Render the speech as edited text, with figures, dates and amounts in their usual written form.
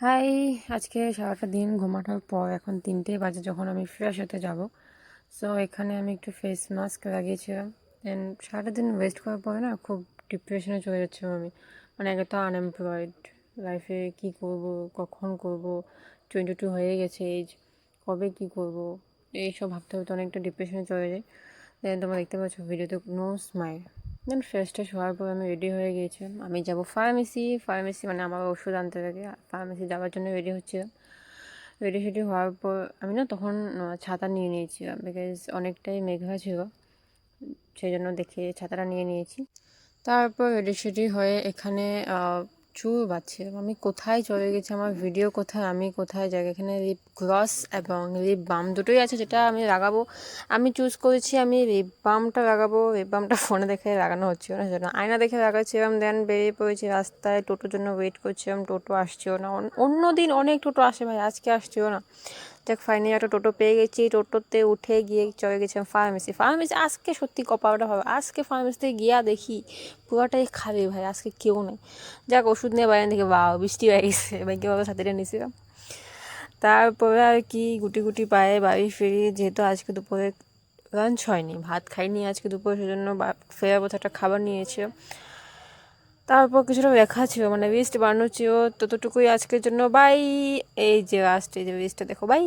High, আজকে সারাটা দিন ঘুমানোর পর এখন 3টে বাজে যখন আমি ফ্রেশ হতে যাব। সো এখানে আমি একটু ফেস মাস্ক লাগিয়েছিলাম। অ্যান্ড সারাটা দিন ওয়েস্ট করার পরে না খুব ডিপ্রেশনে চলে যাচ্ছিলাম আমি। মানে একে তো আনএমপ্লয়েড, লাইফে কি করব, কখন করব, 22 হয়ে গেছে এজ, কবে কি করব, এইসব ভাবতে ভাবতে অনেকটা ডিপ্রেশনে চলে যাই। দেন তোমরা দেখতে পাচ্ছ ভিডিওতে নো স্মাইল। দেন ফ্রেশ ট্রেশ হওয়ার পর আমি রেডি হয়ে গিয়েছিলাম। আমি যাব ফার্মেসি মানে আমার ওষুধ আনতে লাগে। ফার্মেসি যাওয়ার জন্য রেডি হচ্ছিলাম। রেডি সেডি হওয়ার পর আমি না তখন ছাতা নিয়ে নিয়েছিলাম, বিকজ অনেকটাই মেঘলা ছিল, সেই জন্য দেখে ছাতাটা নিয়ে নিয়েছি। তারপর রেডি সেডি হয়ে এখানে চুল বাঁধছিলাম। আমি কোথায় চলে গেছি, আমার ভিডিও কোথায়, আমি কোথায় যাই। এখানে লিপ গ্লস এবং লিপ বাম দুটোই আছে, যেটা আমি লাগাবো। আমি চুজ করেছি আমি লিপ বামটা লাগাবো। লিপ বামটা ফোনে দেখে লাগানো হচ্ছিল না, সেজন্য আয়না দেখে লাগাচ্ছিলাম। দেন বেরিয়ে পড়েছি রাস্তায়, টোটোর জন্য ওয়েট করছিলাম। টোটো আসছিল না। অন্য দিন অনেক টোটো আসে ভাই, আজকে আসছিল না। দেখ ফাইনালি একটা টোটো পেয়ে গেছি। টোটোতে উঠে গিয়ে চলে গেছিলাম ফার্মেসি। আজকে সত্যি কপালটা হবে, আজকে ফার্মেসিতে গিয়া দেখি পুরোটাই খালি ভাই, আজকে কেউ নেই। যাক ওষুধ নিয়ে বাইরে থেকে বৃষ্টি হয়ে গেছে, বাইকে ছাতিটা নিয়েছিলাম। তারপরে আর কি গুটি গুটি পায়ে বাড়ি ফিরি, যেহেতু আজকে দুপুরে লাঞ্চ হয়নি, ভাত খাইনি আজকে দুপুরে, সেজন্য ফেরার পথে একটা খাবার নিয়েছিলাম। তারপর কিছুটা লেখা ছিল, মানে লিস্ট বানানো ছিল, ততটুকুই আজকের জন্য। বাই। এই যে লাস্ট, এই যে লিস্টটা দেখো, বাই।